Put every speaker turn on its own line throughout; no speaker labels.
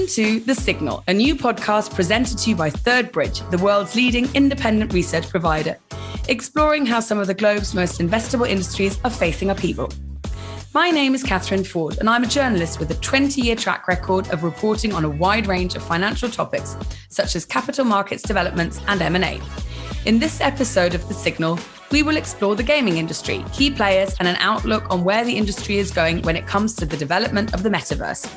Welcome to The Signal, a new podcast presented to you by Third Bridge, the world's leading independent research provider, exploring how some of the globe's most investable industries are facing upheaval. My name is Catherine Ford, and I'm a journalist with a 20-year track record of reporting on a wide range of financial topics, such as capital markets developments and M&A. In this episode of The Signal, we will explore the gaming industry, key players, and an outlook on where the industry is going when it comes to the development of the Metaverse.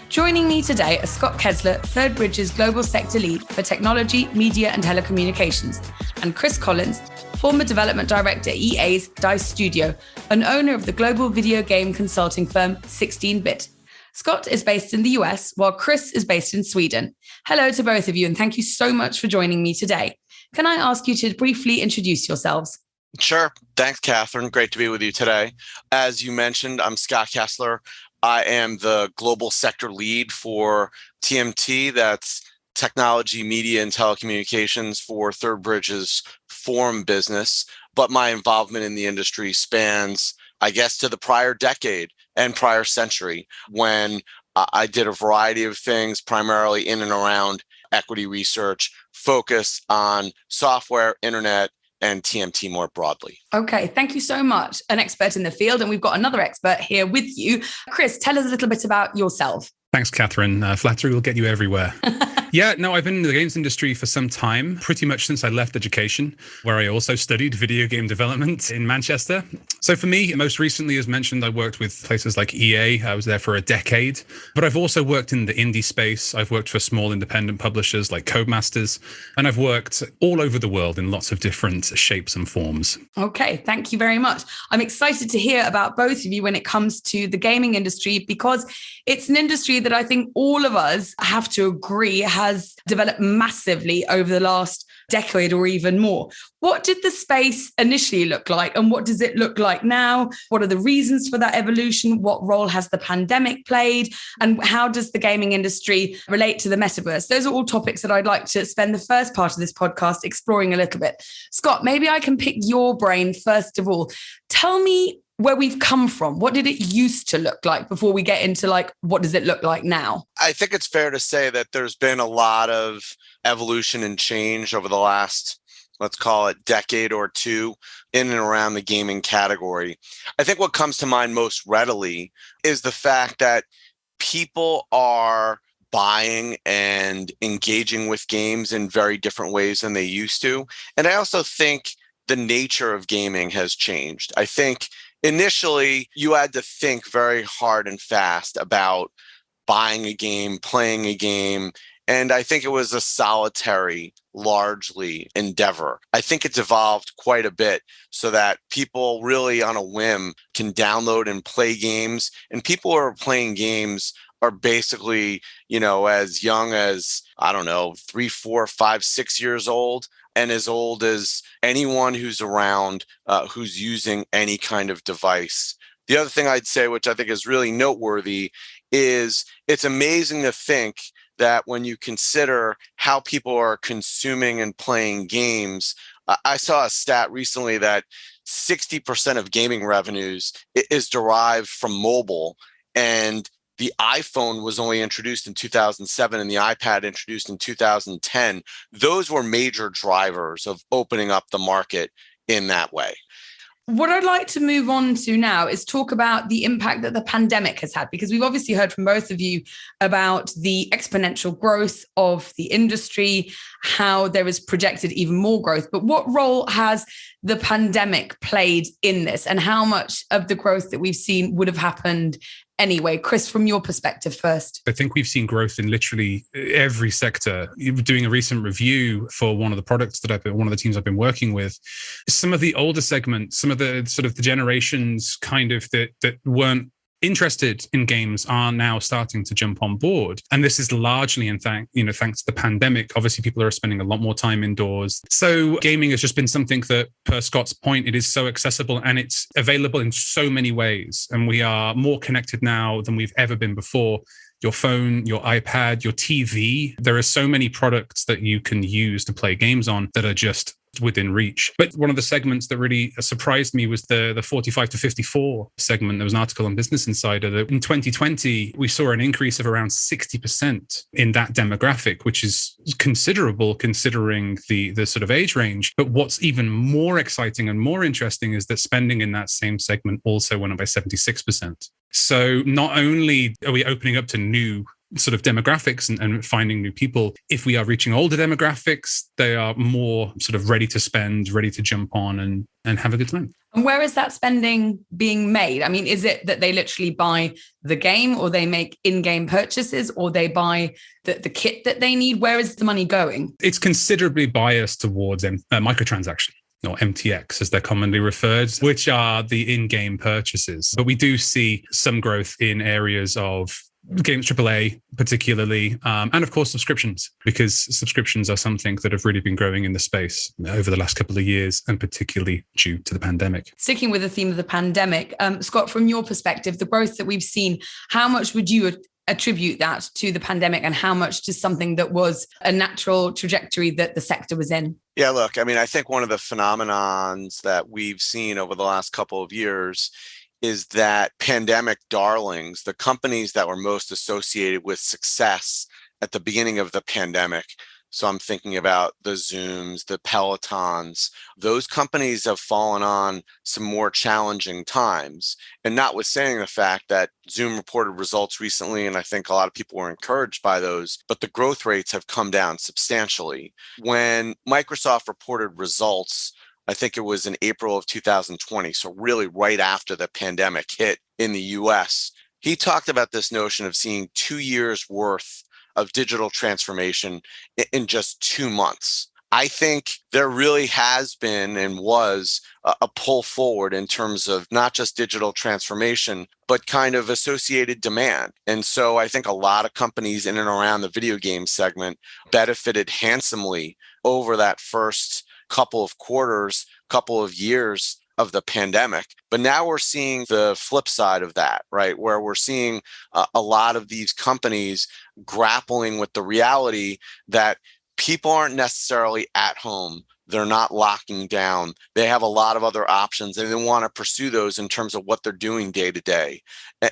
Joining me today are Scott Kessler, Third Bridge's Global Sector Lead for Technology, Media and Telecommunications, and Chris Collins, former Development Director at EA's DICE Studio, and owner of the global video game consulting firm 16-Bit. Scott is based in the US, while Chris is based in Sweden. Hello to both of you, and thank you so much for joining me today. Can I ask you to briefly introduce yourselves?
Sure. Thanks, Catherine. Great to be with you today. As you mentioned, I'm Scott Kessler. I am the global sector lead for TMT, that's Technology, Media, and Telecommunications for Third Bridge's Forum business. But my involvement in the industry spans, I guess, to the prior decade and prior century, when I did a variety of things, primarily in and around equity research, focus on software, internet, and TMT more broadly.
Okay, thank you so much. An expert in the field, and we've got another expert here with you. Chris, tell us a little bit about yourself.
Thanks, Catherine. Flattery will get you everywhere. I've been in the games industry for some time, pretty much since I left education, where I also studied video game development in Manchester. So for me, most recently, as mentioned, I worked with places like EA. I was there for a decade, but I've also worked in the indie space. I've worked for small independent publishers like Codemasters, and I've worked all over the world in lots of different shapes and forms.
Okay, thank you very much. I'm excited to hear about both of you when it comes to the gaming industry, because it's an industry that I think all of us have to agree has developed massively over the last decade or even more. What did the space initially look like, and what does it look like now? What are the reasons for that evolution? What role has the pandemic played? And how does the gaming industry relate to the metaverse? Those are all topics that I'd like to spend the first part of this podcast exploring a little bit. Scott, maybe I can pick your brain first of all. Tell me where we've come from. What did it used to look like before we get into what does it look like now?
I think it's fair to say that there's been a lot of evolution and change over the last, let's call it, decade or two in and around the gaming category. I think what comes to mind most readily is the fact that people are buying and engaging with games in very different ways than they used to. And I also think the nature of gaming has changed. I think initially, you had to think very hard and fast about buying a game, playing a game, and I think it was a solitary, largely, endeavor. I think it's evolved quite a bit so that people really on a whim can download and play games, and people who are playing games are basically, as young as, 3, 4, 5, 6 years old, and as old as anyone who's around, who's using any kind of device. The other thing I'd say, which I think is really noteworthy, is it's amazing to think that when you consider how people are consuming and playing games, I saw a stat recently that 60% of gaming revenues is derived from mobile, and the iPhone was only introduced in 2007 and the iPad introduced in 2010. Those were major drivers of opening up the market in that way.
What I'd like to move on to now is talk about the impact that the pandemic has had, because we've obviously heard from both of you about the exponential growth of the industry, how there is projected even more growth. But what role has the pandemic played in this, and how much of the growth that we've seen would have happened anyway? Chris, from your perspective first.
I think we've seen growth in literally every sector. You were doing a recent review for one of the products one of the teams I've been working with. Some of the older segments, some of the sort of the generations that weren't interested in games are now starting to jump on board. And this is largely thanks to the pandemic. Obviously, people are spending a lot more time indoors. So gaming has just been something that, per Scott's point, it is so accessible and it's available in so many ways. And we are more connected now than we've ever been before. Your phone, your iPad, your TV. There are so many products that you can use to play games on that are just within reach. But one of the segments that really surprised me was the 45 to 54 segment. There was an article on Business Insider that in 2020, we saw an increase of around 60% in that demographic, which is considerable considering the sort of age range. But what's even more exciting and more interesting is that spending in that same segment also went up by 76%. So not only are we opening up to new sort of demographics and finding new people, if we are reaching older demographics, they are more sort of ready to spend, ready to jump on and have a good time.
And where is that spending being made? I mean, is it that they literally buy the game, or they make in-game purchases, or they buy the kit that they need? Where is the money going?
It's considerably biased towards microtransaction, or MTX as they're commonly referred, which are the in-game purchases. But we do see some growth in areas of games AAA particularly, and of course subscriptions, because subscriptions are something that have really been growing in the space over the last couple of years, and particularly due to the pandemic.
Sticking with the theme of the pandemic, Scott, from your perspective, the growth that we've seen, how much would you attribute that to the pandemic, and how much to something that was a natural trajectory that the sector was in?
Yeah, look, I mean, I think one of the phenomenons that we've seen over the last couple of years is that pandemic darlings, the companies that were most associated with success at the beginning of the pandemic. So I'm thinking about the Zooms, the Pelotons, those companies have fallen on some more challenging times. And notwithstanding the fact that Zoom reported results recently, and I think a lot of people were encouraged by those, but the growth rates have come down substantially. When Microsoft reported results, I think it was in April of 2020, so really right after the pandemic hit in the US, he talked about this notion of seeing 2 years worth of digital transformation in just 2 months. I think there really has been and was a pull forward in terms of not just digital transformation, but kind of associated demand. And so I think a lot of companies in and around the video game segment benefited handsomely over that first couple of quarters, couple of years of the pandemic. But now we're seeing the flip side of that, right? Where we're seeing a lot of these companies grappling with the reality that people aren't necessarily at home. They're not locking down. They have a lot of other options, and they want to pursue those in terms of what they're doing day to day.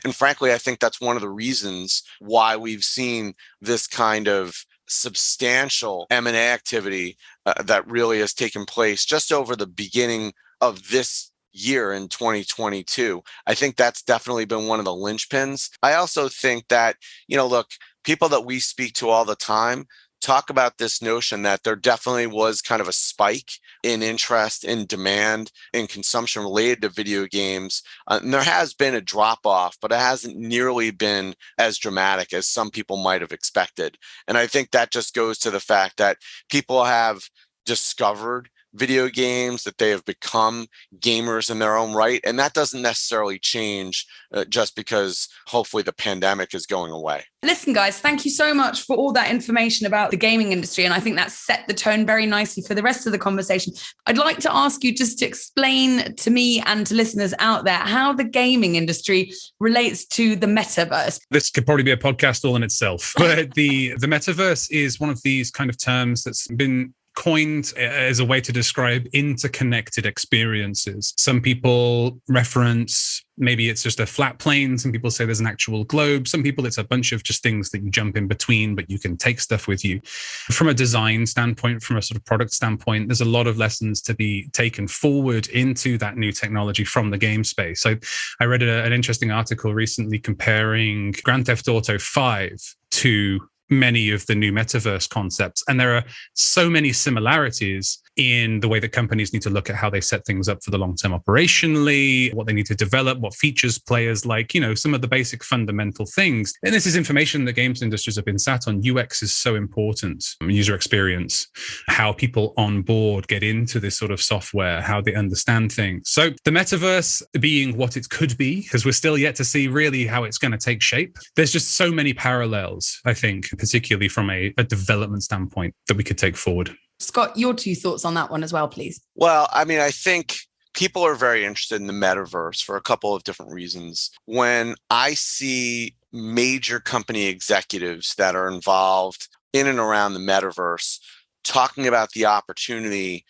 And frankly, I think that's one of the reasons why we've seen this kind of substantial M&A activity that really has taken place just over the beginning of this year in 2022. I think that's definitely been one of the linchpins. I also think that, look, people that we speak to all the time talk about this notion that there definitely was kind of a spike in interest, in demand, in consumption related to video games. And there has been a drop off, but it hasn't nearly been as dramatic as some people might have expected. And I think that just goes to the fact that people have discovered video games, that they have become gamers in their own right. And that doesn't necessarily change just because hopefully the pandemic is going away.
Listen, guys, thank you so much for all that information about the gaming industry. And I think that set the tone very nicely for the rest of the conversation. I'd like to ask you just to explain to me and to listeners out there how the gaming industry relates to the metaverse.
This could probably be a podcast all in itself. But the metaverse is one of these kind of terms that's been coined as a way to describe interconnected experiences. Some people reference maybe it's just a flat plane. Some people say there's an actual globe. Some people it's a bunch of just things that you jump in between, but you can take stuff with you. From a design standpoint, from a sort of product standpoint, there's a lot of lessons to be taken forward into that new technology from the game space. I read an interesting article recently comparing Grand Theft Auto 5 to many of the new metaverse concepts. And there are so many similarities in the way that companies need to look at how they set things up for the long term operationally, what they need to develop, what features players like, some of the basic fundamental things. And this is information that games industries have been sat on. UX is so important, user experience, how people on board get into this sort of software, how they understand things. So the metaverse being what it could be, because we're still yet to see really how it's going to take shape. There's just so many parallels, I think, particularly from a development standpoint that we could take forward.
Scott, your 2 thoughts on that one as well, please.
Well, I mean, I think people are very interested in the metaverse for a couple of different reasons. When I see major company executives that are involved in and around the metaverse talking about the opportunity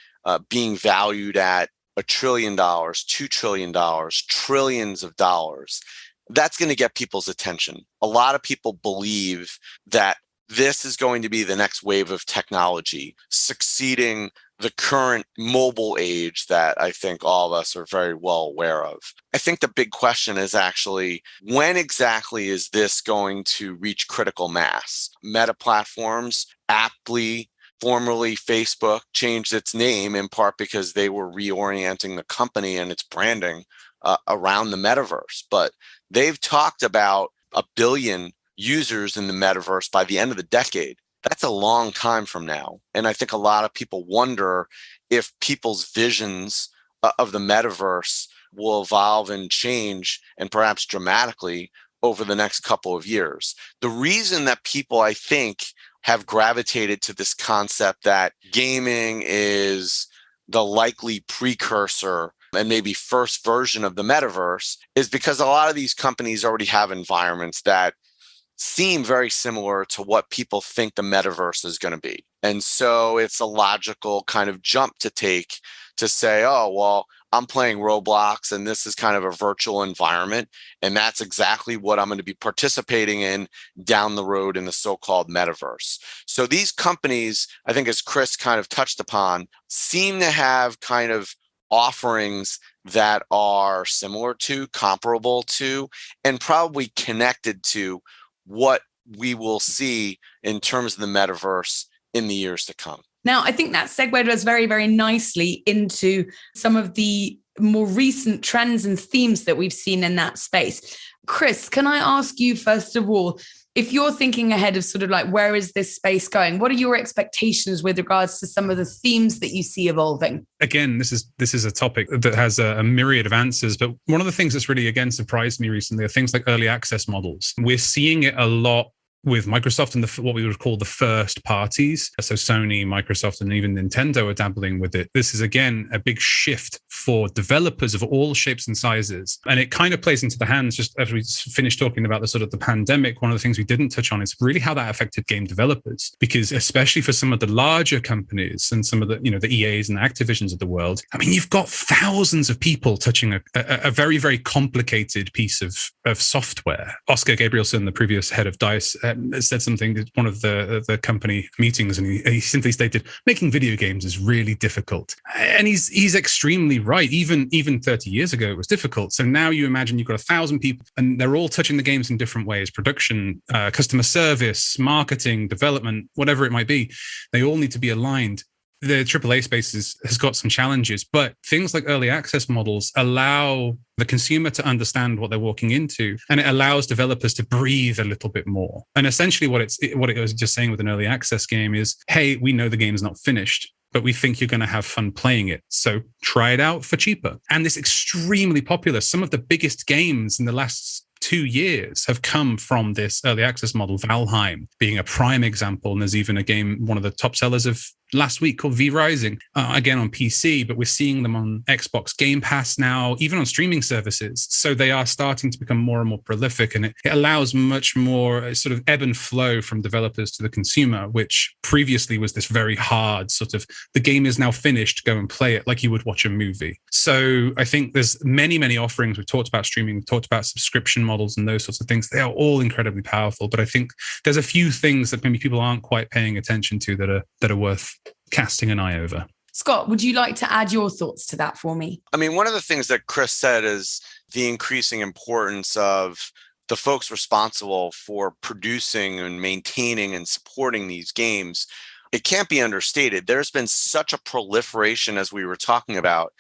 being valued at $1 trillion, $2 trillion, trillions of dollars, that's going to get people's attention. A lot of people believe that this is going to be the next wave of technology, succeeding the current mobile age that I think all of us are very well aware of. I think the big question is actually, when exactly is this going to reach critical mass? Meta platforms, aptly, formerly Facebook, changed its name in part because they were reorienting the company and its branding around the metaverse. But they've talked about 1 billion users in the metaverse by the end of the decade. That's a long time from now. And I think a lot of people wonder if people's visions of the metaverse will evolve and change, and perhaps dramatically, over the next couple of years. The reason that people, I think, have gravitated to this concept that gaming is the likely precursor and maybe first version of the metaverse is because a lot of these companies already have environments that seem very similar to what people think the metaverse is going to be. And so it's a logical kind of jump to take to say, oh, well, I'm playing Roblox and this is kind of a virtual environment. And that's exactly what I'm going to be participating in down the road in the so-called metaverse. So these companies, I think, as Chris kind of touched upon, seem to have kind of offerings that are similar to, comparable to, and probably connected to what we will see in terms of the metaverse in the years to come.
Now, I think that segued us very, very nicely into some of the more recent trends and themes that we've seen in that space. Chris, can I ask you, first of all, if you're thinking ahead of sort of like, where is this space going? What are your expectations with regards to some of the themes that you see evolving?
Again, this is a topic that has a myriad of answers. But one of the things that's really, again, surprised me recently are things like early access models. We're seeing it a lot with Microsoft and what we would call the first parties. So Sony, Microsoft, and even Nintendo are dabbling with it. This is, again, a big shift for developers of all shapes and sizes. And it kind of plays into the hands, just as we finished talking about the sort of the pandemic, one of the things we didn't touch on is really how that affected game developers. Because especially for some of the larger companies and some of the, the EAs and the Activisions of the world, I mean, you've got thousands of people touching a very, very complicated piece of software. Oscar Gabrielson, the previous head of DICE, said something at one of the company meetings, and he simply stated, making video games is really difficult. And he's extremely right. Even 30 years ago, it was difficult. So now you imagine you've got 1,000 people and they're all touching the games in different ways: production, customer service, marketing, development, whatever it might be. They all need to be aligned. The AAA space has got some challenges, but things like early access models allow the consumer to understand what they're walking into, and it allows developers to breathe a little bit more. And essentially what it was just saying with an early access game is, hey, we know the game's not finished, but we think you're going to have fun playing it. So try it out for cheaper. And it's extremely popular. Some of the biggest games in the last 2 years have come from this early access model, Valheim being a prime example. And there's even a game, one of the top sellers of last week, called V Rising, again on PC, but we're seeing them on Xbox Game Pass now, even on streaming services. So they are starting to become more and more prolific, and it allows much more sort of ebb and flow from developers to the consumer, which previously was this very hard sort of, the game is now finished, go and play it like you would watch a movie. So I think there's many, many offerings. We've talked about streaming, we've talked about subscription models and those sorts of things. They are all incredibly powerful, but I think there's a few things that maybe people aren't quite paying attention to that are worth casting an eye over.
Scott, would you like to add your thoughts to that for me?
I mean, one of the things that Chris said is the increasing importance of the folks responsible for producing and maintaining and supporting these games. It can't be understated. There's been such a proliferation, as we were talking about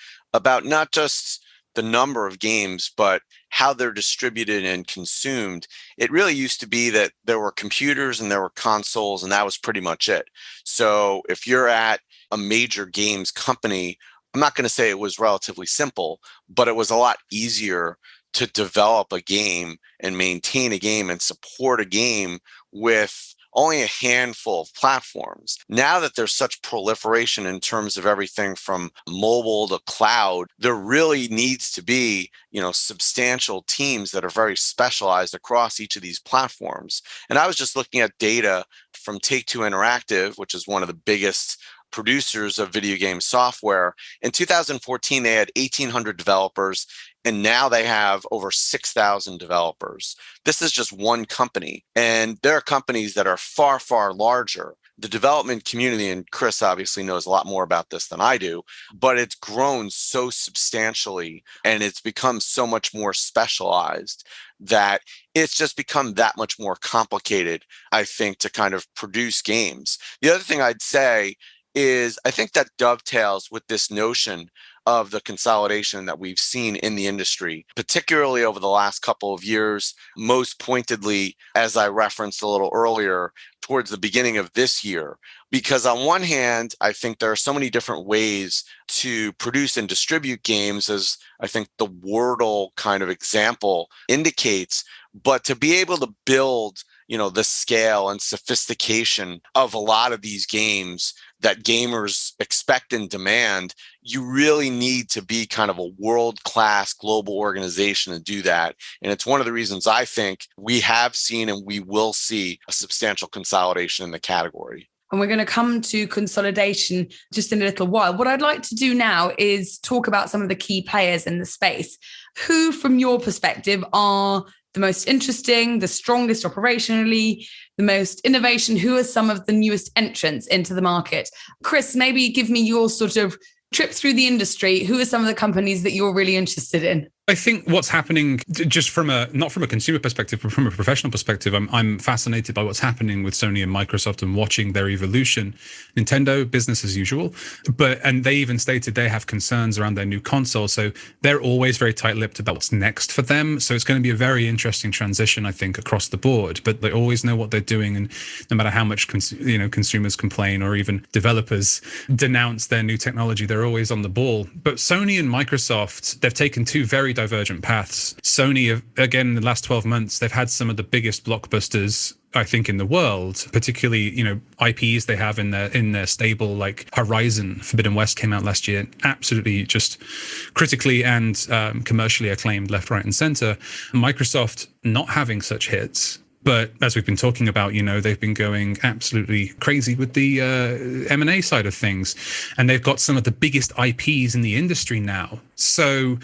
not just the number of games, but how they're distributed and consumed. It really used to be that there were computers and there were consoles, and that was pretty much it. So if you're at a major games company, I'm not going to say it was relatively simple, but it was a lot easier to develop a game and maintain a game and support a game with only a handful of platforms. Now that there's such proliferation in terms of everything from mobile to cloud, there really needs to be, substantial teams that are very specialized across each of these platforms. And I was just looking at data from Take-Two Interactive, which is one of the biggest producers of video game software. In 2014, they had 1,800 developers, and now they have over 6,000 developers. This is just one company. And there are companies that are far, far larger. The development community, and Chris obviously knows a lot more about this than I do, but it's grown so substantially and it's become so much more specialized that it's just become that much more complicated, I think, to kind of produce games. The other thing I'd say is I think that dovetails with this notion of the consolidation that we've seen in the industry, particularly over the last couple of years, most pointedly, as I referenced a little earlier, towards the beginning of this year. Because on one hand, I think there are so many different ways to produce and distribute games, as I think the Wordle kind of example indicates, but to be able to build, the scale and sophistication of a lot of these games that gamers expect and demand, you really need to be kind of a world-class global organization to do that. And it's one of the reasons I think we have seen and we will see a substantial consolidation in the category.
And we're going to come to consolidation just in a little while. What I'd like to do now is talk about some of the key players in the space. Who, from your perspective, are the most interesting, the strongest operationally, the most innovation? Who are some of the newest entrants into the market? Chris, maybe give me your sort of trip through the industry. Who are some of the companies that you're really interested in?
I think what's happening, just not from a consumer perspective, but from a professional perspective, I'm fascinated by what's happening with Sony and Microsoft and watching their evolution. Nintendo, business as usual, and they even stated they have concerns around their new console. So they're always very tight-lipped about what's next for them. So it's going to be a very interesting transition, I think, across the board. But they always know what they're doing, and no matter how much consumers complain or even developers denounce their new technology, they're always on the ball. But Sony and Microsoft, they've taken two very divergent paths. Sony, again, in the last 12 months, they've had some of the biggest blockbusters, I think, in the world, particularly, IPs they have in their stable, like Horizon Forbidden West came out last year, absolutely just critically and commercially acclaimed left, right, and center. Microsoft not having such hits. But as we've been talking about, they've been going absolutely crazy with the M&A side of things. And they've got some of the biggest IPs in the industry now. So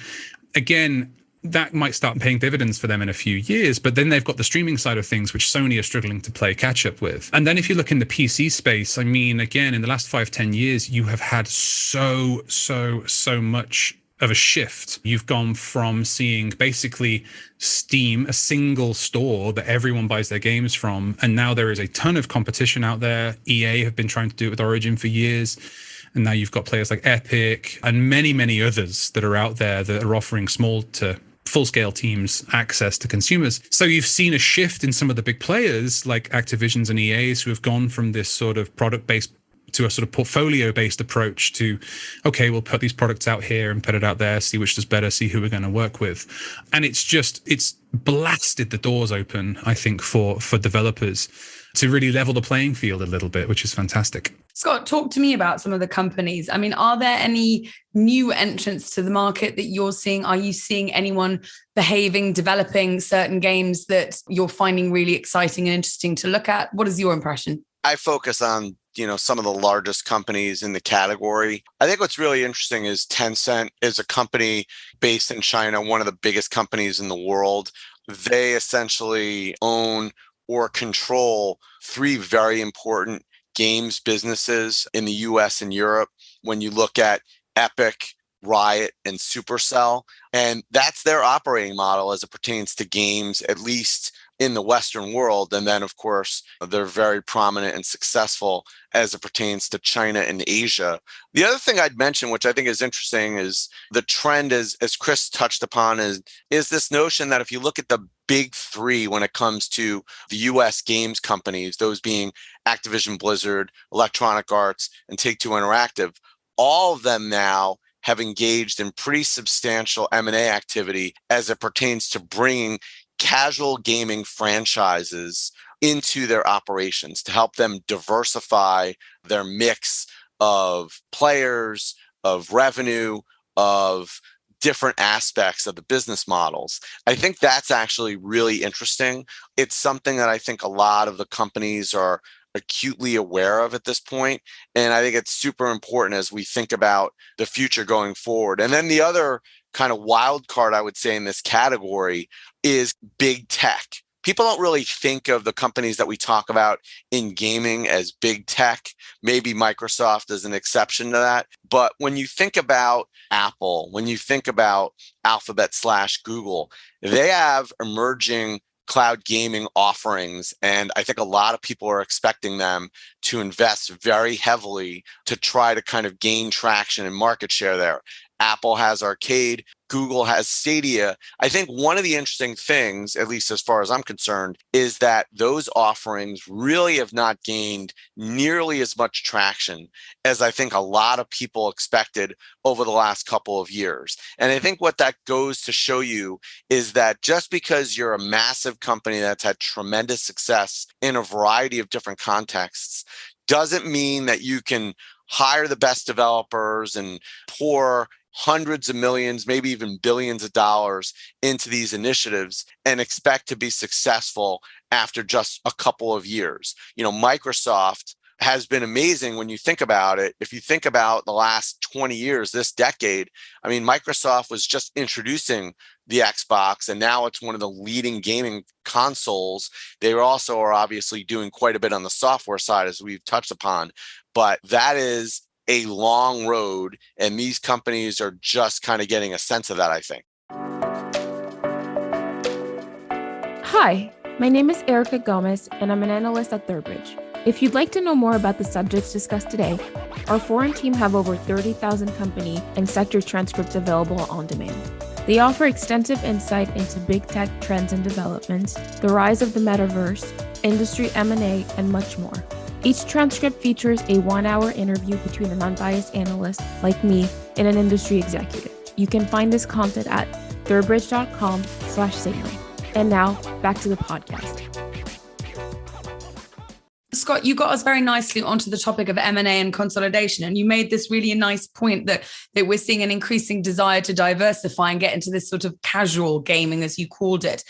again, that might start paying dividends for them in a few years, but then they've got the streaming side of things, which Sony are struggling to play catch up with. And then if you look in the PC space, I mean, again, in the last 5-10 years, you have had so much of a shift. You've gone from seeing basically Steam, a single store that everyone buys their games from, and now there is a ton of competition out there. EA have been trying to do it with Origin for years. And now you've got players like Epic and many, many others that are out there that are offering small to full-scale teams access to consumers. So you've seen a shift in some of the big players like Activision's and EA's who have gone from this sort of product-based to a sort of portfolio-based approach to, okay, we'll put these products out here and put it out there, see which does better, see who we're going to work with. And it's blasted the doors open, I think, for developers to really level the playing field a little bit, which is fantastic.
Scott, talk to me about some of the companies. I mean, are there any new entrants to the market that you're seeing? Are you seeing anyone developing certain games that you're finding really exciting and interesting to look at? What is your impression?
I focus on, some of the largest companies in the category. I think what's really interesting is Tencent is a company based in China, one of the biggest companies in the world. They essentially own or control 3 very important games businesses in the US and Europe when you look at Epic, Riot, and Supercell. And that's their operating model as it pertains to games, at least in the Western world. And then, of course, they're very prominent and successful as it pertains to China and Asia. The other thing I'd mention, which I think is interesting, is the trend, as Chris touched upon, is this notion that if you look at the big 3 when it comes to the US games companies, those being Activision Blizzard, Electronic Arts, and Take-Two Interactive, all of them now have engaged in pretty substantial M&A activity as it pertains to bringing casual gaming franchises into their operations to help them diversify their mix of players, of revenue, of different aspects of the business models. I think that's actually really interesting. It's something that I think a lot of the companies are acutely aware of at this point. And I think it's super important as we think about the future going forward. And then the other kind of wild card, I would say, in this category is big tech. People don't really think of the companies that we talk about in gaming as big tech. Maybe Microsoft is an exception to that. But when you think about Apple, when you think about Alphabet/Google, they have emerging cloud gaming offerings. And I think a lot of people are expecting them to invest very heavily to try to kind of gain traction and market share there. Apple has Arcade, Google has Stadia. I think one of the interesting things, at least as far as I'm concerned, is that those offerings really have not gained nearly as much traction as I think a lot of people expected over the last couple of years. And I think what that goes to show you is that just because you're a massive company that's had tremendous success in a variety of different contexts, doesn't mean that you can hire the best developers and pour hundreds of millions, maybe even billions of dollars into these initiatives and expect to be successful after just a couple of years. Microsoft has been amazing when you think about it. If you think about the last 20 years, this decade, Microsoft was just introducing the Xbox, and now it's one of the leading gaming consoles. They also are obviously doing quite a bit on the software side, as we've touched upon, but that is a long road, and these companies are just kind of getting a sense of that, I think.
Hi, my name is Erica Gomez, and I'm an analyst at ThirdBridge. If you'd like to know more about the subjects discussed today, our foreign team have over 30,000 company and sector transcripts available on demand. They offer extensive insight into big tech trends and developments, the rise of the metaverse, industry M&A, and much more. Each transcript features a 1-hour interview between an unbiased analyst like me and an industry executive. You can find this content at thirdbridge.com/signal. And now back to the podcast.
Scott, you got us very nicely onto the topic of M&A and consolidation. And you made this really nice point that we're seeing an increasing desire to diversify and get into this sort of casual gaming, as you called it.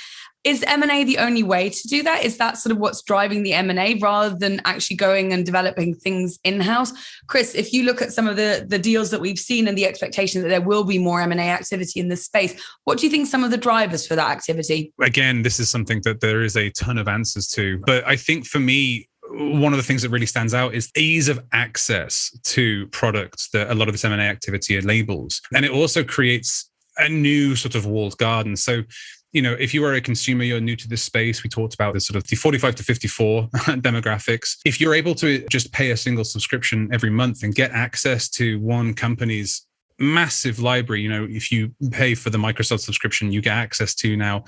Is M&A the only way to do that? Is that sort of what's driving the M&A rather than actually going and developing things in-house? Chris, if you look at some of the deals that we've seen and the expectation that there will be more M&A activity in this space, what do you think some of the drivers for that activity?
Again, this is something that there is a ton of answers to. But I think for me, one of the things that really stands out is ease of access to products that a lot of this M&A activity enables. And it also creates a new sort of walled garden. So if you are a consumer, you're new to this space, we talked about this sort of the 45 to 54 demographics. If you're able to just pay a single subscription every month and get access to one company's massive library, if you pay for the Microsoft subscription, you get access to now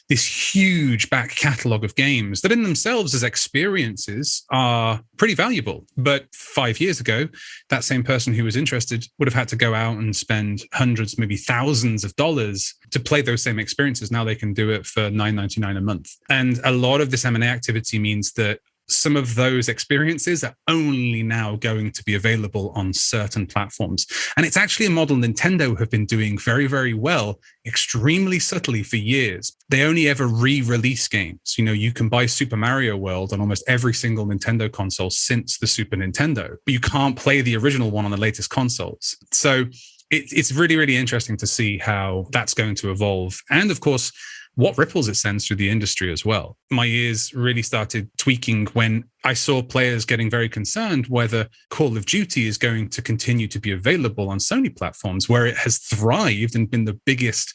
this huge back catalog of games that in themselves as experiences are pretty valuable. But 5 years ago, that same person who was interested would have had to go out and spend hundreds, maybe thousands of dollars to play those same experiences. Now they can do it for $9.99 a month. And a lot of this M&A activity means that some of those experiences are only now going to be available on certain platforms. And it's actually a model Nintendo have been doing very, very well, extremely subtly for years. They only ever re-release games. You can buy Super Mario World on almost every single Nintendo console since the Super Nintendo, but you can't play the original one on the latest consoles. So it's really, really interesting to see how that's going to evolve. And of course, what ripples it sends through the industry as well. My ears really started tweaking when I saw players getting very concerned whether Call of Duty is going to continue to be available on Sony platforms, where it has thrived and been the biggest,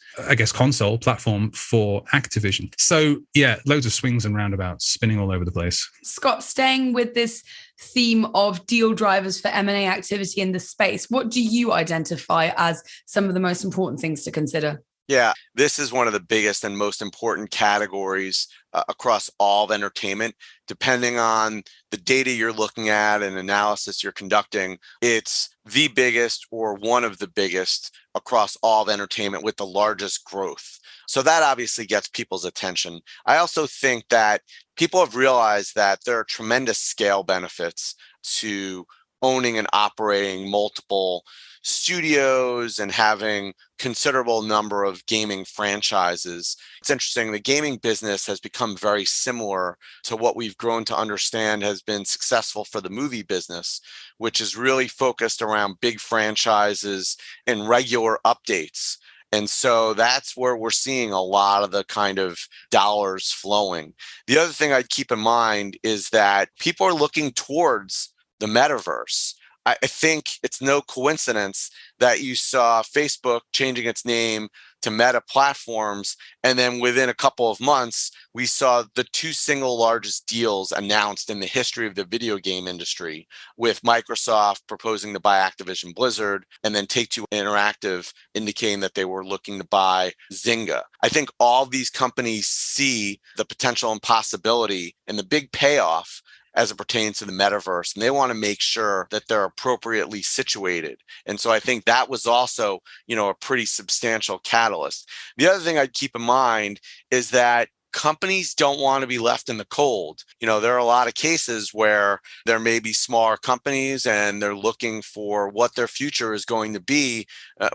console platform for Activision. So yeah, loads of swings and roundabouts spinning all over the place.
Scott, staying with this theme of deal drivers for M&A activity in the space, what do you identify as some of the most important things to consider?
Yeah, this is one of the biggest and most important categories across all of entertainment. Depending on the data you're looking at and analysis you're conducting, it's the biggest or one of the biggest across all of entertainment with the largest growth. So that obviously gets people's attention. I also think that people have realized that there are tremendous scale benefits to owning and operating multiple studios and having considerable number of gaming franchises. It's interesting, the gaming business has become very similar to what we've grown to understand has been successful for the movie business, which is really focused around big franchises and regular updates. And so that's where we're seeing a lot of the kind of dollars flowing. The other thing I'd keep in mind is that people are looking towards the metaverse. I think it's no coincidence that you saw Facebook changing its name to Meta Platforms, and then within a couple of months, we saw the two single largest deals announced in the history of the video game industry, with Microsoft proposing to buy Activision Blizzard, and then Take-Two Interactive indicating that they were looking to buy Zynga. I think all these companies see the potential and possibility and the big payoff as it pertains to the metaverse, and they want to make sure that they're appropriately situated. And so I think that was also, a pretty substantial catalyst. The other thing I'd keep in mind is that companies don't want to be left in the cold. There are a lot of cases where there may be smaller companies and they're looking for what their future is going to be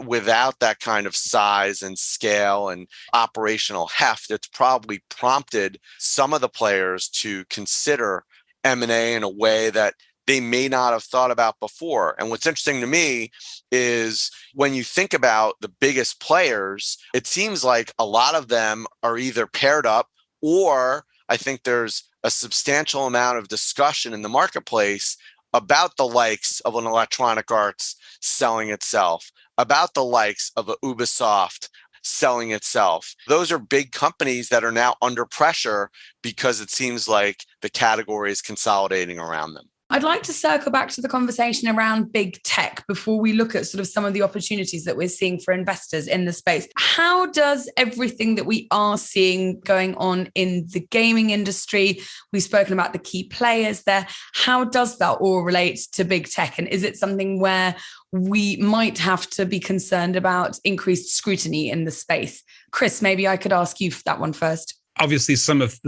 without that kind of size and scale and operational heft. It's probably prompted some of the players to consider M&A in a way that they may not have thought about before. And what's interesting to me is when you think about the biggest players, it seems like a lot of them are either paired up, or I think there's a substantial amount of discussion in the marketplace about the likes of an Electronic Arts selling itself, about the likes of a Ubisoft selling itself. Those are big companies that are now under pressure because it seems like the category is consolidating around them.
I'd like to circle back to the conversation around big tech before we look at sort of some of the opportunities that we're seeing for investors in the space. How does everything that we are seeing going on in the gaming industry, we've spoken about the key players there, how does that all relate to big tech? And is it something where we might have to be concerned about increased scrutiny in the space? Chris, maybe I could ask you for that one first.
Obviously, some of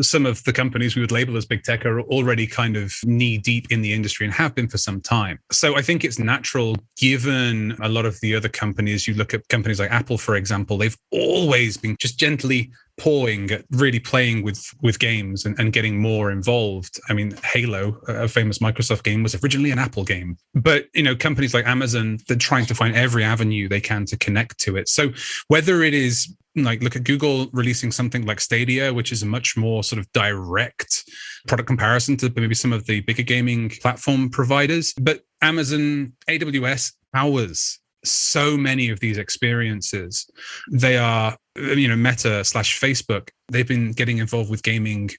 the companies we would label as big tech are already kind of knee deep in the industry and have been for some time. So I think it's natural, given a lot of the other companies, you look at companies like Apple, for example, they've always been just gently pawing at really playing with games and getting more involved. I mean, Halo, a famous Microsoft game, was originally an Apple game. But, companies like Amazon, they're trying to find every avenue they can to connect to it. So whether it is like, look at Google releasing something like Stadia, which is a much more sort of direct product comparison to maybe some of the bigger gaming platform providers. But Amazon, AWS powers so many of these experiences. They are, Meta/Facebook, they've been getting involved with gaming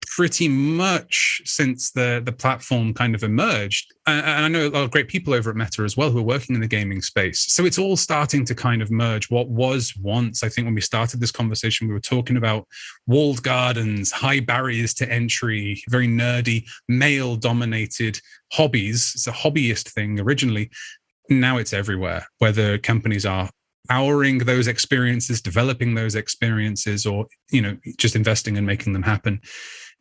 pretty much since the platform kind of emerged. And I know a lot of great people over at Meta as well who are working in the gaming space. So it's all starting to kind of merge. What was once, I think when we started this conversation, we were talking about walled gardens, high barriers to entry, very nerdy, male-dominated hobbies. It's a hobbyist thing originally. Now it's everywhere, whether companies are powering those experiences, developing those experiences, or, just investing and making them happen.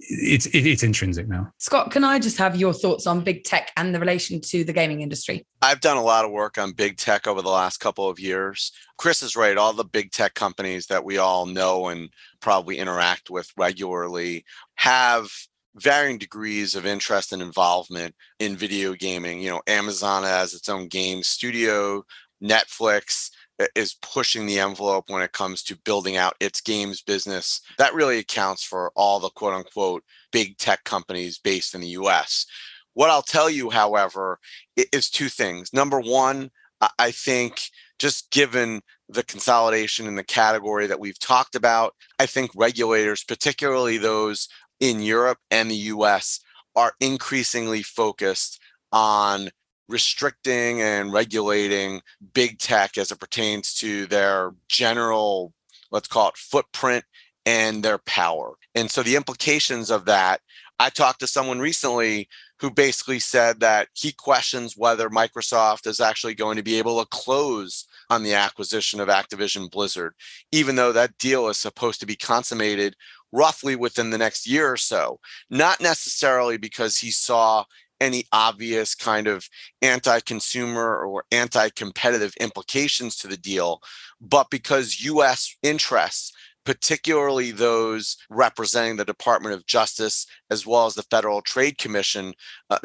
It's intrinsic now.
Scott, can I just have your thoughts on big tech and the relation to the gaming industry?
I've done a lot of work on big tech over the last couple of years. Chris is right. All the big tech companies that we all know and probably interact with regularly have varying degrees of interest and involvement in video gaming. Amazon has its own game studio. Netflix is pushing the envelope when it comes to building out its games business. That really accounts for all the quote unquote big tech companies based in the US. What I'll tell you, however, is two things. Number one, I think just given the consolidation in the category that we've talked about, I think regulators, particularly those in Europe and the US, are increasingly focused on restricting and regulating big tech as it pertains to their general, let's call it, footprint and their power. And so the implications of that, I talked to someone recently who basically said that he questions whether Microsoft is actually going to be able to close on the acquisition of Activision Blizzard, even though that deal is supposed to be consummated roughly within the next year or so. Not necessarily because he saw any obvious kind of anti-consumer or anti-competitive implications to the deal, but because U.S. interests, particularly those representing the Department of Justice as well as the Federal Trade Commission,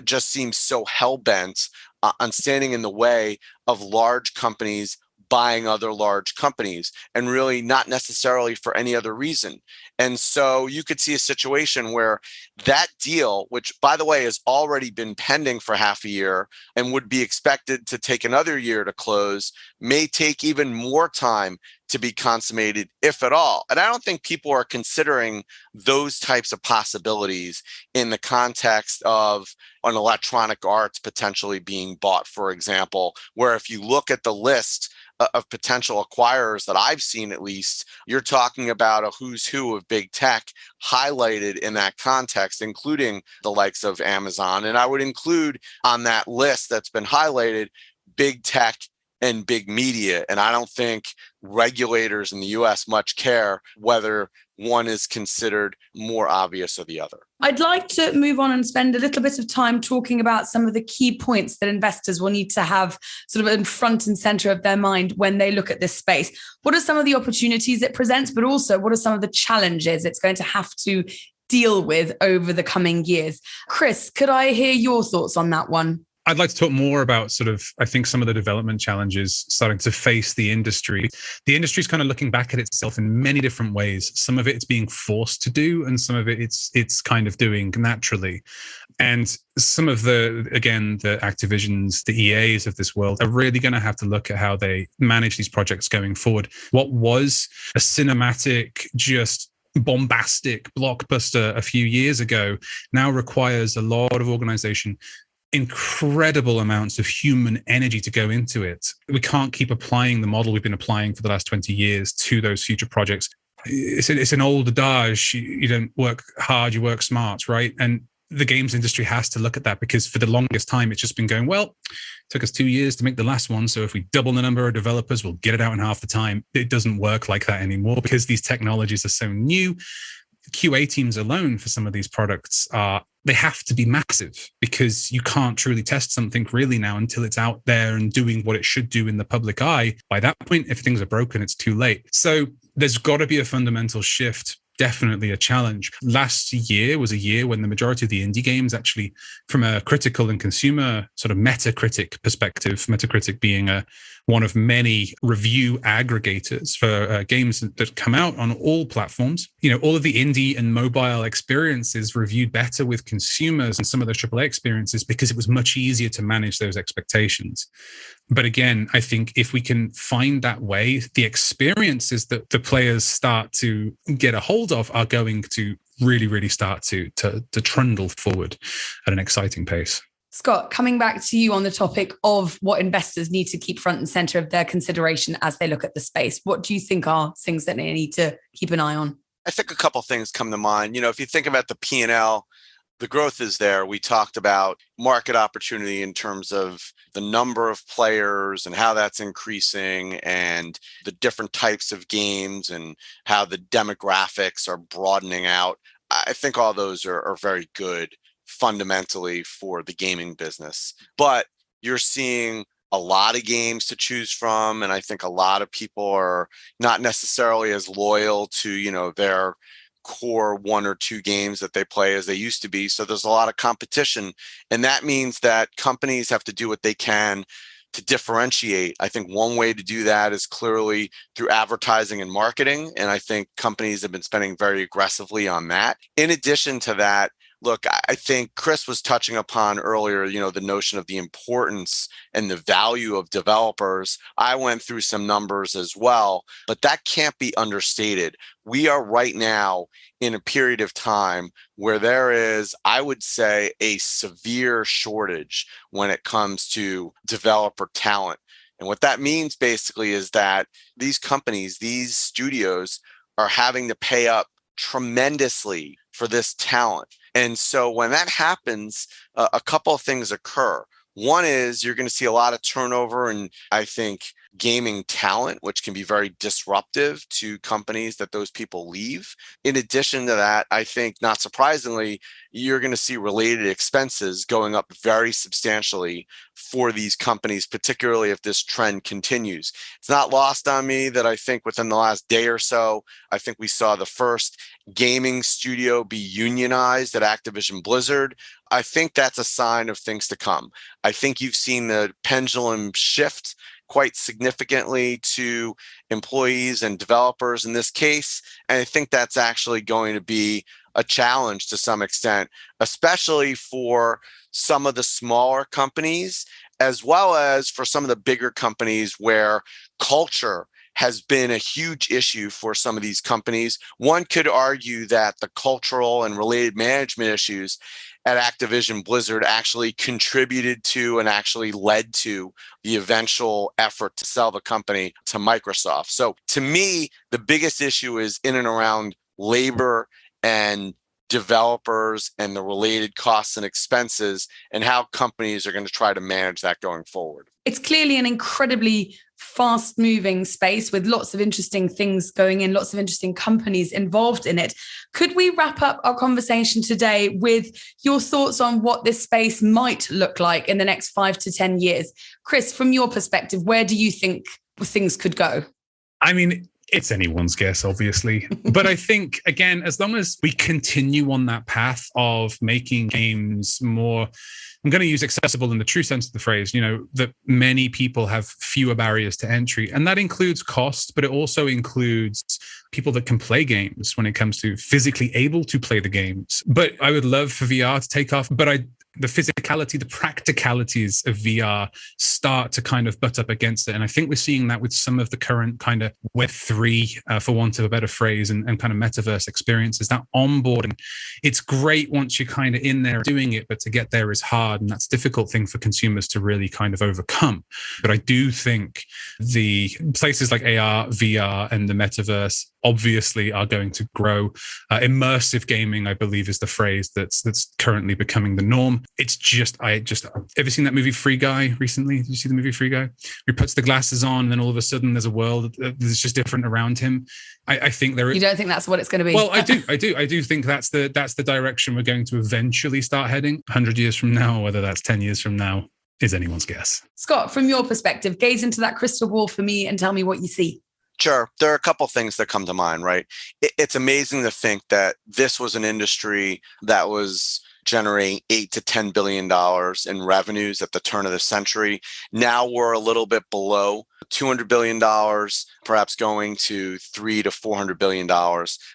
just seem so hell-bent on standing in the way of large companies buying other large companies, and really not necessarily for any other reason. And so you could see a situation where that deal, which by the way has already been pending for half a year and would be expected to take another year to close, may take even more time to be consummated, if at all. And I don't think people are considering those types of possibilities in the context of an Electronic Arts potentially being bought, for example, where if you look at the list of potential acquirers that I've seen, at least, you're talking about a who's who of big tech highlighted in that context, including the likes of Amazon. And I would include on that list that's been highlighted big tech and big media. And I don't think regulators in the US much care whether one is considered more obvious or the other.
I'd like to move on and spend a little bit of time talking about some of the key points that investors will need to have sort of in front and center of their mind when they look at this space. What are some of the opportunities it presents, but also what are some of the challenges it's going to have to deal with over the coming years? Chris, could I hear your thoughts on that one?
I'd like to talk more about I think some of the development challenges starting to face the industry. The industry is kind of looking back at itself in many different ways. Some of it it's being forced to do, and some of it it's kind of doing naturally. And some of the Activisions, the EAs of this world are really going to have to look at how they manage these projects going forward. What was a cinematic, just bombastic blockbuster a few years ago now requires a lot of organization, incredible amounts of human energy to go into it. We can't keep applying the model we've been applying for the last 20 years to those future projects. It's an old adage, you don't work hard, you work smart, right? And the games industry has to look at that, because for the longest time, it's just been going, well, it took us 2 years to make the last one, so if we double the number of developers, we'll get it out in half the time. It doesn't work like that anymore because these technologies are so new. QA teams alone for some of these products they have to be massive, because you can't truly test something really now until it's out there and doing what it should do in the public eye. By that point, if things are broken, it's too late. So there's got to be a fundamental shift. Definitely a challenge. Last year was a year when the majority of the indie games actually, from a critical and consumer sort of Metacritic perspective, Metacritic being one of many review aggregators for games that come out on all platforms, all of the indie and mobile experiences reviewed better with consumers and some of the AAA experiences because it was much easier to manage those expectations. But again, I think if we can find that way, the experiences that the players start to get a hold of are going to really, really start to trundle forward at an exciting pace.
Scott, coming back to you on the topic of what investors need to keep front and center of their consideration as they look at the space, what do you think are things that they need to keep an eye on?
I think a couple things come to mind. If you think about the P&L, the growth is there. We talked about market opportunity in terms of the number of players and how that's increasing, and the different types of games and how the demographics are broadening out. I think all those are very good fundamentally for the gaming business. But you're seeing a lot of games to choose from, and I think a lot of people are not necessarily as loyal to, their core 1 or 2 games that they play as they used to be. So there's a lot of competition, and that means that companies have to do what they can to differentiate. I think one way to do that is clearly through advertising and marketing, and I think companies have been spending very aggressively on that. In addition to that, look, I think Chris was touching upon earlier, the notion of the importance and the value of developers. I went through some numbers as well, but that can't be understated. We are right now in a period of time where there is, I would say, a severe shortage when it comes to developer talent. And what that means basically is that these companies, these studios are having to pay up tremendously for this talent. And so when that happens, a couple of things occur. One is you're going to see a lot of turnover and I think gaming talent, which can be very disruptive to companies that those people leave. In addition to that, I think not surprisingly, you're going to see related expenses going up very substantially for these companies, particularly if this trend continues. It's not lost on me that I think within the last day or so, I think we saw the first gaming studio be unionized at Activision Blizzard. I think that's a sign of things to come. I think you've seen the pendulum shift quite significantly to employees and developers in this case. And I think that's actually going to be a challenge to some extent, especially for some of the smaller companies, as well as for some of the bigger companies where culture has been a huge issue for some of these companies. One could argue that the cultural and related management issues at Activision Blizzard actually contributed to and actually led to the eventual effort to sell the company to Microsoft. So to me, the biggest issue is in and around labor and developers and the related costs and expenses and how companies are going to try to manage that going forward.
It's clearly an incredibly fast-moving space with lots of interesting things going in, lots of interesting companies involved in it. Could we wrap up our conversation today with your thoughts on what this space might look like in the next 5 to 10 years? Chris, from your perspective, where do you think things could go?
I mean, it's anyone's guess, obviously. But I think, again, as long as we continue on that path of making games more, I'm going to use accessible in the true sense of the phrase, that many people have fewer barriers to entry. And that includes cost, but it also includes people that can play games when it comes to physically able to play the games. But I would love for VR to take off. But the physicality, the practicalities of VR start to kind of butt up against it. And I think we're seeing that with some of the current kind of Web3, for want of a better phrase, and kind of metaverse experiences. That onboarding, it's great once you're kind of in there doing it, but to get there is hard. And that's a difficult thing for consumers to really kind of overcome. But I do think the places like AR, VR, and the metaverse obviously are going to grow. Immersive gaming, I believe, is the phrase that's currently becoming the norm. It's just, ever seen that movie Free Guy recently? Did you see the movie Free Guy? He puts the glasses on and then all of a sudden there's a world that's just different around him. I think there.
You don't think that's what it's going to be?
Well, I do think that's the direction we're going to eventually start heading. 100 years from now, whether that's 10 years from now, is anyone's guess.
Scott, from your perspective, gaze into that crystal ball for me and tell me what you see.
Sure. There are a couple things that come to mind, right? It's amazing to think that this was an industry that was generating $8 to $10 billion in revenues at the turn of the century. Now we're a little bit below $200 billion, perhaps going to $300 to $400 billion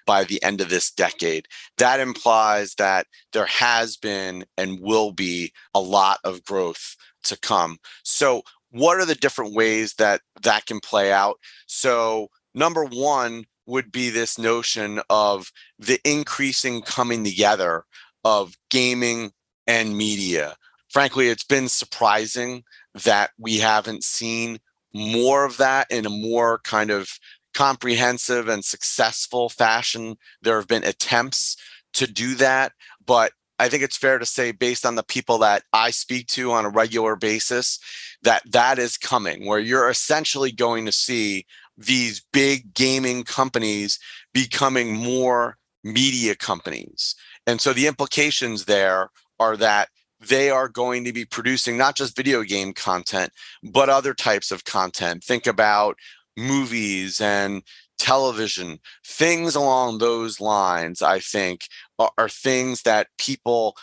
by the end of this decade. That implies that there has been and will be a lot of growth to come. So what are the different ways that can play out? So number one would be this notion of the increasing coming together of gaming and media. Frankly, it's been surprising that we haven't seen more of that in a more kind of comprehensive and successful fashion. There have been attempts to do that, but I think it's fair to say, based on the people that I speak to on a regular basis, that is coming, where you're essentially going to see these big gaming companies becoming more media companies. And so the implications there are that they are going to be producing not just video game content, but other types of content. Think about movies and television, things along those lines, I think, are things that people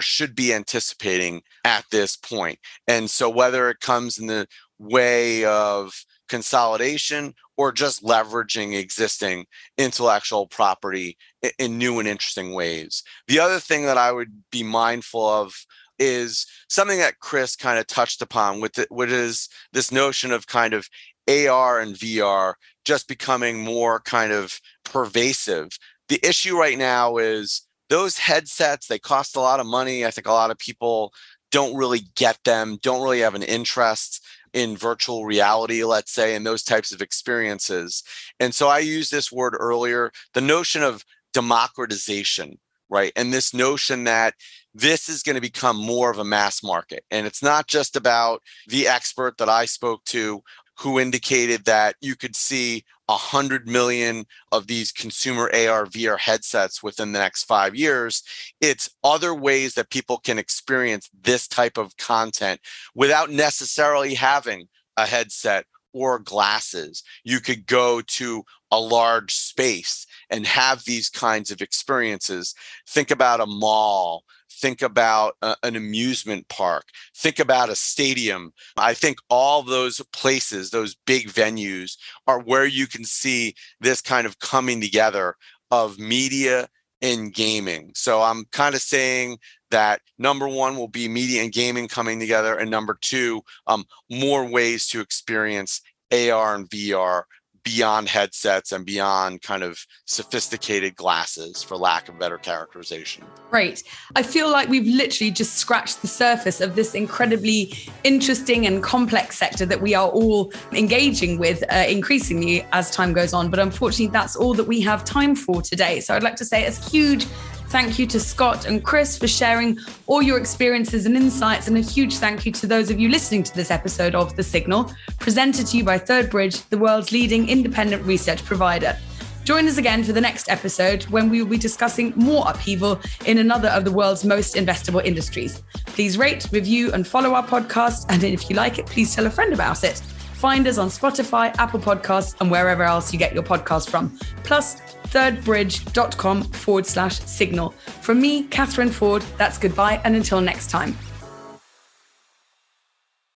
should be anticipating at this point. And so whether it comes in the way of consolidation or just leveraging existing intellectual property in new and interesting ways. The other thing that I would be mindful of is something that Chris kind of touched upon, which is this notion of kind of AR and VR just becoming more kind of pervasive. The issue right now is those headsets, they cost a lot of money. I think a lot of people don't really get them, don't really have an interest in virtual reality, let's say, and those types of experiences. And so I used this word earlier, the notion of democratization right? And this notion that this is going to become more of a mass market. And it's not just about the expert that I spoke to who indicated that you could see 100 million of these consumer AR, VR headsets within the next 5 years. It's other ways that people can experience this type of content without necessarily having a headset or glasses. You could go to a large space and have these kinds of experiences. Think about a mall. Think about an amusement park. Think about a stadium. I think all those places, those big venues, are where you can see this kind of coming together of media and gaming. So I'm kind of saying that number one will be media and gaming coming together, and number two, more ways to experience AR and VR beyond headsets and beyond kind of sophisticated glasses, for lack of better characterization.
Great. I feel like we've literally just scratched the surface of this incredibly interesting and complex sector that we are all engaging with increasingly as time goes on. But unfortunately, that's all that we have time for today. So I'd like to say a huge thank you to Scott and Chris for sharing all your experiences and insights, and a huge thank you to those of you listening to this episode of The Signal, presented to you by Third Bridge, the world's leading independent research provider. Join us again for the next episode when we will be discussing more upheaval in another of the world's most investable industries. Please rate, review, and follow our podcast. And if you like it, please tell a friend about it. Find us on Spotify, Apple Podcasts, and wherever else you get your podcast from. Plus, thirdbridge.com/signal. From me, Catherine Ford, that's goodbye, and until next time.